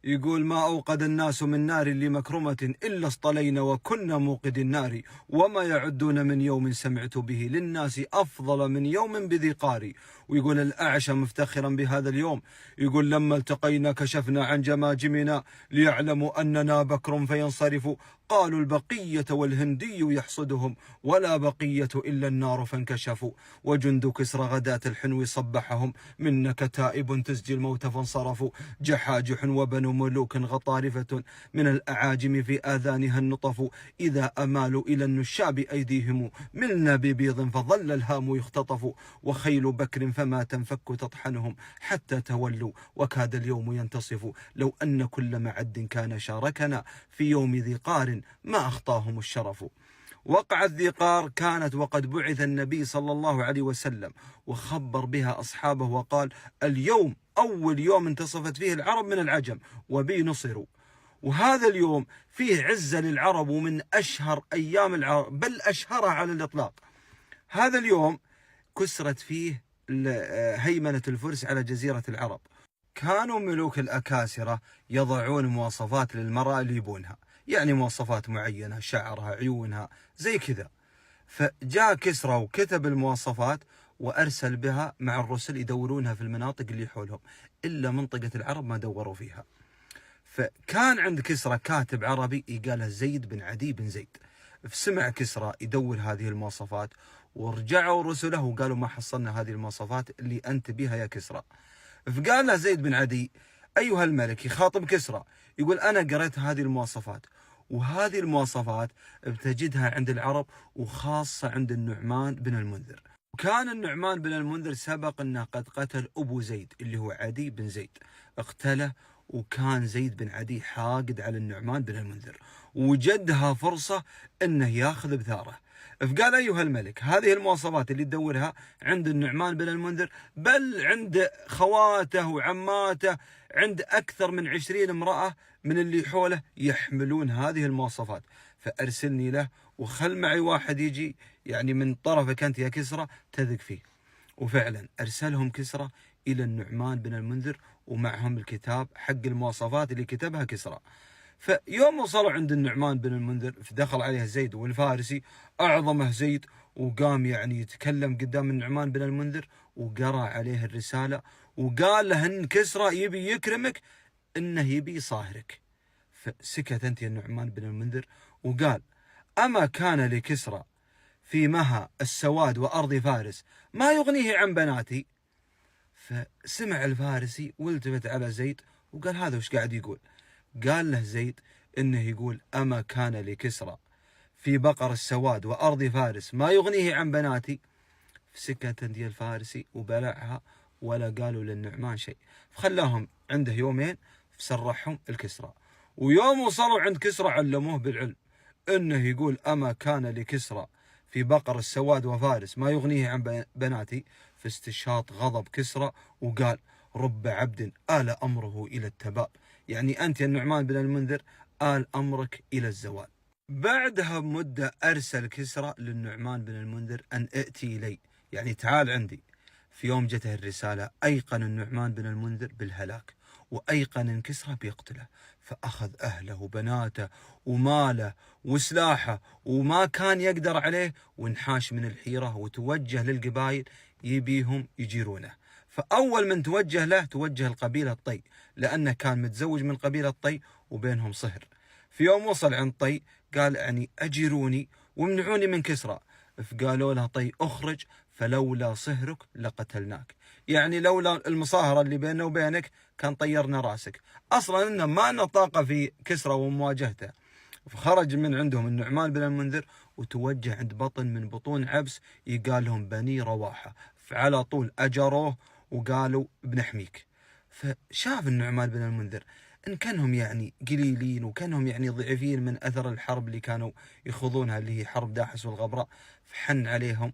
يقول: ما أوقد الناس من نار لمكرمة إلا اصطلينا وكنا موقد النار، وما يعدون من يوم سمعت به للناس أفضل من يوم بذي قاري. ويقول الأعشى مفتخرا بهذا اليوم، يقول: لما التقينا كشفنا عن جماجمنا ليعلموا أننا بكر فينصرفوا، قالوا البقية والهندي يحصدهم ولا بقية إلا النار فانكشفوا. وجند كسرى غداة الحنو صبحهم، منك تائب تزجي الموت فانصرفوا. جحاجح وبنو ملوك غطارفة، من الأعاجم في آذانها النطف. إذا أمالوا إلى النشاب أيديهم، ملنا ببيض فظل الهام يختطف. وخيل بكر فما تنفك تطحنهم، حتى تولوا وكاد اليوم ينتصف. لو أن كل معد كان شاركنا في يوم ذي قار، ما أخطاهم الشرف. وقعة ذي قار كانت وقد بعث النبي صلى الله عليه وسلم، وخبر بها أصحابه وقال: اليوم أول يوم انتصفت فيه العرب من العجم وبي نصروا. وهذا اليوم فيه عزة للعرب، ومن أشهر أيام العرب، بل أشهرها على الإطلاق. هذا اليوم كسرت فيه هيمنة الفرس على جزيرة العرب. كانوا ملوك الأكاسرة يضعون مواصفات للمرأة اللي يبونها، يعني مواصفات معينة، شعرها، عيونها، زي كذا. فجاء كسرى وكتب المواصفات وأرسل بها مع الرسل يدورونها في المناطق اللي حولهم، إلا منطقة العرب ما دوروا فيها. فكان عند كسرى كاتب عربي يقاله زيد بن عدي بن زيد. فسمع كسرى يدور هذه المواصفات، ورجعوا رسله وقالوا: ما حصلنا هذه المواصفات اللي أنت بها يا كسرى. فقال له زيد بن عدي: أيها الملك، يخاطب كسرى، يقول: أنا قرأت هذه المواصفات، وهذه المواصفات بتجدها عند العرب، وخاصة عند النعمان بن المنذر. وكان النعمان بن المنذر سبق أنه قد قتل أبو زيد اللي هو عدي بن زيد، اقتله. وكان زيد بن عدي حاقد على النعمان بن المنذر، وجدها فرصة أنه ياخذ بثاره. فقال: أيها الملك، هذه المواصفات اللي تدورها عند النعمان بن المنذر، بل عند خواته وعماته، عند أكثر من 20 امرأة من اللي حوله يحملون هذه المواصفات، فأرسلني له، وخل معي واحد يجي يعني من طرفك أنت يا كسرى تثق فيه. وفعلا أرسلهم كسرى إلى النعمان بن المنذر، ومعهم الكتاب حق المواصفات اللي كتبها كسرى. فيوم وصلوا عند النعمان بن المنذر، فدخل عليه زيد والفارسي، أعظمه زيد، وقام يعني يتكلم قدام النعمان بن المنذر، وقرأ عليه الرسالة، وقال له إن كسرى يبي يكرمك، إنه يبي صاهرك. فسكت أنت يا النعمان بن المنذر، وقال: أما كان لكسرى في مها السواد وأرض فارس ما يغنيه عن بناتي؟ فسمع الفارسي والتفت على زيد وقال: هذا وش قاعد يقول؟ قال له زيد إنه يقول: أما كان لكسرى في بقر السواد وأرض فارس ما يغنيه عن بناتي؟ فسكت دي الفارسي وبلعها، ولا قالوا للنعمان شيء. فخلاهم عنده يومين، فسرحهم الكسرى. ويوم وصلوا عند كسرى علموه بالعلم، إنه يقول: أما كان لكسرى في بقر السواد وفارس ما يغنيه عن بناتي. فاستشاط غضب كسرى وقال: رب عبد آل أمره إلى التباب، يعني أنت يا النعمان بن المنذر آل أمرك إلى الزوال. بعدها بمدة أرسل كسرى للنعمان بن المنذر أن ائتي إلي، يعني تعال عندي. في يوم جته الرسالة أيقن النعمان بن المنذر بالهلاك، وأيقن أن كسرى بيقتله، فأخذ أهله وبناته وماله وسلاحه وما كان يقدر عليه، وانحاش من الحيرة وتوجه للقبائل يبيهم يجيرونه. فأول من توجه له توجه القبيلة الطي، لأنه كان متزوج من قبيلة الطي وبينهم صهر. في يوم وصل عند طي قال: يعني أجيروني وامنعوني من كسرى. فقالوا له طي: أخرج، فلولا صهرك لقتلناك، يعني لولا المصاهرة اللي بيننا وبينك كان طيرنا راسك، أصلا إنه ما لنا طاقة في كسرى ومواجهته. فخرج من عندهم النعمان بن المنذر وتوجه عند بطن من بطون عبس يقال لهم بني رواحة، فعلى طول أجروه وقالوا: بنحميك. فشاف النعمان بن المنذر إن كانهم يعني قليلين، وكانهم يعني ضعيفين من أثر الحرب اللي كانوا يخوضونها، اللي هي حرب داحس والغبراء، فحن عليهم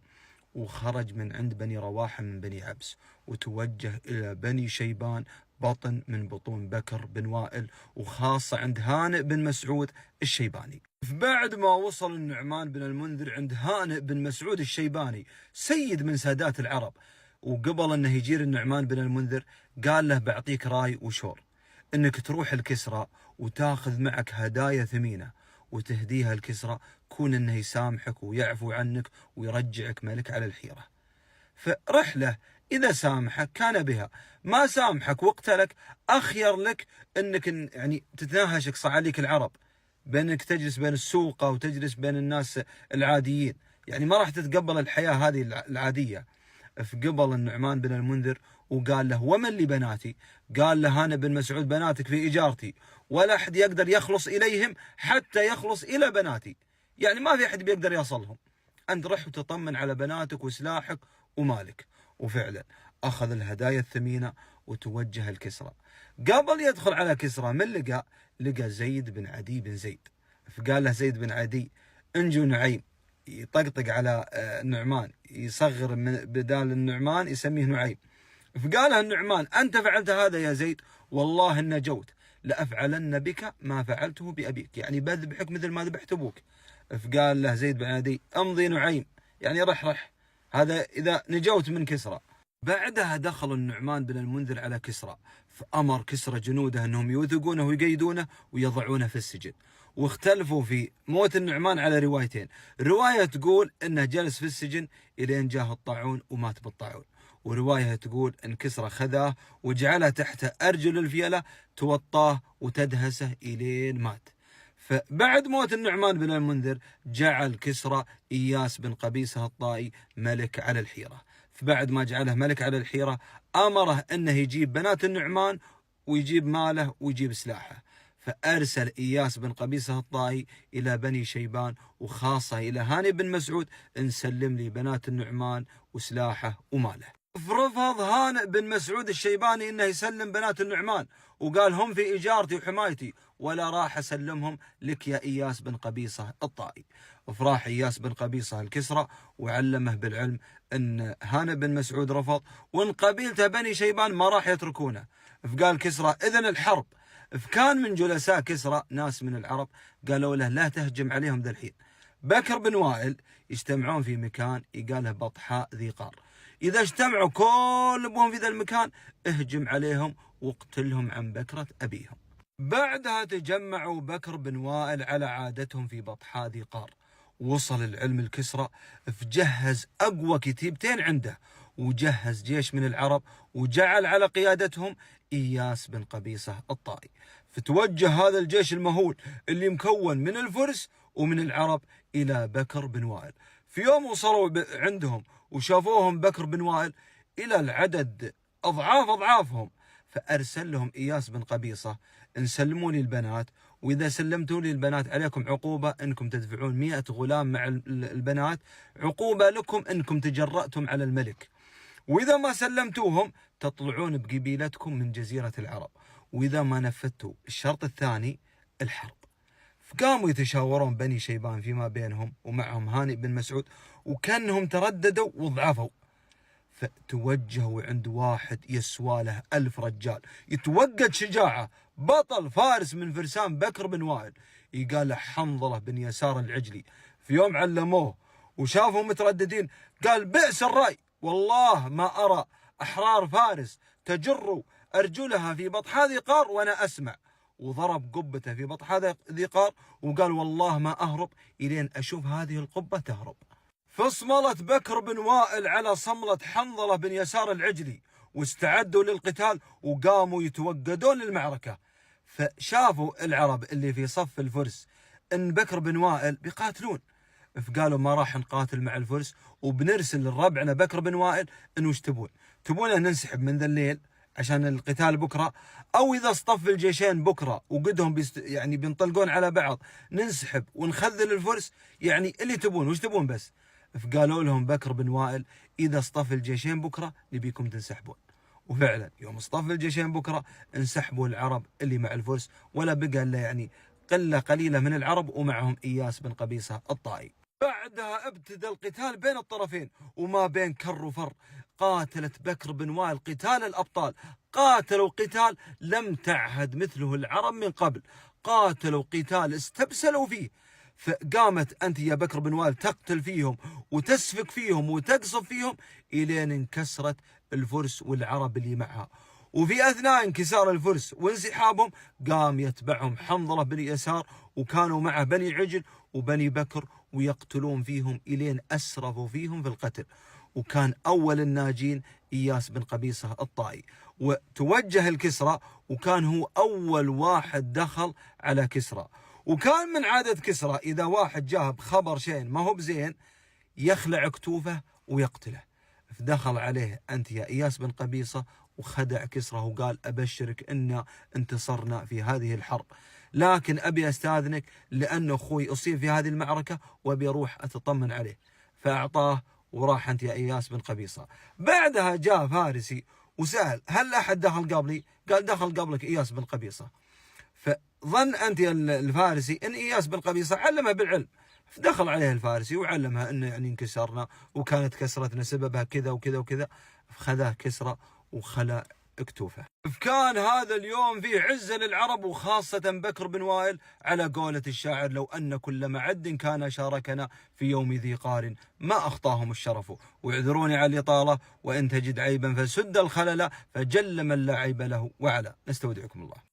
وخرج من عند بني رواحة من بني عبس، وتوجه إلى بني شيبان، بطن من بطون بكر بن وائل، وخاصة عند هانئ بن مسعود الشيباني. فبعد ما وصل النعمان بن المنذر عند هانئ بن مسعود الشيباني، سيد من سادات العرب، وقبل أنه يجير النعمان بن المنذر قال له: بعطيك راي وشور، انك تروح الكسرى وتاخذ معك هدايا ثمينة وتهديها الكسرى، كون انه يسامحك ويعفو عنك ويرجعك ملك على الحيرة. فرحلة إذا سامحك كان بها، ما سامحك واقتلك أخير لك أنك يعني تتناهشك صعاليك العرب، بأنك تجلس بين السوقة وتجلس بين الناس العاديين، يعني ما راح تتقبل الحياة هذه العادية. فقبل النعمان بن المنذر وقال له: ومن لي بناتي؟ قال له: أنا بن مسعود بناتك في إجارتي، ولا أحد يقدر يخلص إليهم حتى يخلص إلى بناتي، يعني ما في أحد بيقدر يصلهم، أنت رح وتطمن على بناتك وسلاحك ومالك. وفعلا أخذ الهدايا الثمينة وتوجه الكسرى. قبل يدخل على كسرى من لقى زيد بن عدي بن زيد. فقال له زيد بن عدي: انجو نعيم، يطقطق على النعمان، يصغر من بدال النعمان يسميه نعيم. فقال له النعمان: أنت فعلت هذا يا زيد، والله إن نجوت لأفعلن بك ما فعلته بأبيك، يعني بذبحك مثل ما ذبحت أبوك. فقال له زيد بن عدي: أمضي نعيم، يعني رح، هذا إذا نجوت من كسرى. بعدها دخل النعمان بن المنذر على كسرى، فأمر كسرى جنوده أنهم يوثقونه ويقيدونه ويضعونه في السجن. واختلفوا في موت النعمان على روايتين، رواية تقول أنه جلس في السجن إلين جاه الطاعون ومات بالطاعون، ورواية تقول أن كسرى خذاه وجعله تحت أرجل الفيلة توطاه وتدهسه إلين مات. فبعد موت النعمان بن المنذر جعل كسرى إياس بن قبيصة الطائي ملك على الحيرة. فبعد ما جعله ملك على الحيرة أمره أنه يجيب بنات النعمان ويجيب ماله ويجيب سلاحه. فأرسل إياس بن قبيصة الطائي إلى بني شيبان، وخاصة إلى هاني بن مسعود، إن سلم لي بنات النعمان وسلاحه وماله. فرفض هانئ بن مسعود الشيباني انه يسلم بنات النعمان، وقال: هم في اجارتي وحمايتي، ولا راح اسلمهم لك يا اياس بن قبيصه الطائي. فراح اياس بن قبيصه الكسرى وعلمه بالعلم ان هانئ بن مسعود رفض، وان قبيلته بني شيبان ما راح يتركونه. فقال كسرى: اذن الحرب. فكان من جلساء كسرى ناس من العرب قالوا له: لا تهجم عليهم ذا الحين. بكر بن وائل يجتمعون في مكان يقاله بطحاء ذي قار، إذا اجتمعوا كل أبوهم في ذا المكان اهجم عليهم واقتلهم عن بكرة أبيهم. بعدها تجمعوا بكر بن وائل على عادتهم في بطحاء ذي قار. وصل العلم الكسرى، فجهز أقوى كتيبتين عنده، وجهز جيش من العرب، وجعل على قيادتهم إياس بن قبيصة الطائي. فتوجه هذا الجيش المهول اللي مكون من الفرس ومن العرب إلى بكر بن وائل. في يوم وصلوا عندهم وشافوهم بكر بن وائل إلى العدد أضعافهم، فأرسل لهم إياس بن قبيصة: إن سلموا لي البنات، وإذا سلمتوا لي البنات عليكم عقوبة إنكم تدفعون 100 غلام مع البنات، عقوبة لكم إنكم تجرأتم على الملك، وإذا ما سلمتوهم تطلعون بقبيلتكم من جزيرة العرب، وإذا ما نفذتوا الشرط الثاني الحرب. فقاموا يتشاورون بني شيبان فيما بينهم، ومعهم هانئ بن مسعود، وكانهم ترددوا وضعفوا. فتوجهوا عند واحد يسوى له 1000 رجال، يتوقد شجاعة، بطل فارس من فرسان بكر بن وائل، يقال له حنظلة بن يسار العجلي. في يوم علموه وشافوا مترددين قال: بئس الرأي، والله ما أرى أحرار فارس تجر أرجلها في بطحاء ذي قار وأنا أسمع. وضرب قبته في بطحاء ذي قار وقال: والله ما أهرب إلين أشوف هذه القبة تهرب. فاصملت بكر بن وائل على صملة حنظلة بن يسار العجلي، واستعدوا للقتال وقاموا يتوقدون للمعركة. فشافوا العرب اللي في صف الفرس ان بكر بن وائل بيقاتلون، فقالوا: ما راح نقاتل مع الفرس، وبنرسل لربعنا بكر بن وائل انه وش تبون ان ننسحب من ذا الليل عشان القتال بكره، او اذا اصطف الجيشين بكره وقدهم يعني بينطلقون على بعض ننسحب ونخذل الفرس، يعني اللي تبون وش تبون بس. فقالوا لهم بكر بن وائل: اذا اصطف الجيشين بكره نبيكم تنسحبون. وفعلا يوم اصطف الجيشين بكره انسحبوا العرب اللي مع الفرس، ولا بقى الا يعني قله قليله من العرب ومعهم اياس بن قبيصه الطائي. بعدها ابتدى القتال بين الطرفين، وما بين كر وفر قاتلت بكر بن وائل قتال الأبطال، قاتلوا قتال لم تعهد مثله العرب من قبل، قاتلوا قتال استبسلوا فيه. فقامت أنت يا بكر بن وائل تقتل فيهم وتسفك فيهم وتقصف فيهم إلين انكسرت الفرس والعرب اللي معها، وفي أثناء انكسار الفرس وانسحابهم قام يتبعهم حنظلة بن يسار، وكانوا معه بني عجل وبني بكر، ويقتلون فيهم إلين أسرفوا فيهم في القتل. وكان أول الناجين إياس بن قبيصة الطائي، وتوجه الكسرى، وكان هو أول واحد دخل على كسرى. وكان من عادة كسرى إذا واحد جاه بخبر شيء ما هو بزين يخلع كتوفه ويقتله. فدخل عليه أنت يا إياس بن قبيصة وخدع كسرى وقال أبشرك إنا انتصرنا في هذه الحرب، لكن أبي أستاذنك لأنه أخوي أصيب في هذه المعركة وأبي أروح أتطمن عليه. فأعطاه وراح أنت يا إياس بن قبيصة. بعدها جاء فارسي وسأل هل أحد دخل قبلي؟ قال دخل قبلك إياس بن قبيصة. فظن أنت الفارسي أن إياس بن قبيصة علمه بالعلم، فدخل عليه الفارسي وعلمها أنه يعني انكسرنا وكانت كسرتنا سببها كذا وكذا وكذا، فخذاه كسرى وخلع اكتوفه. فكان هذا اليوم فيه عزة للعرب وخاصة بكر بن وائل، على قولة الشاعر لو أن كل معد كان شاركنا في يوم ذي قار ما أخطاهم الشرف. واعذروني على الإطالة، وإن تجد عيبا فسد الخلل فجل من لا عيب له وعلا. نستودعكم الله.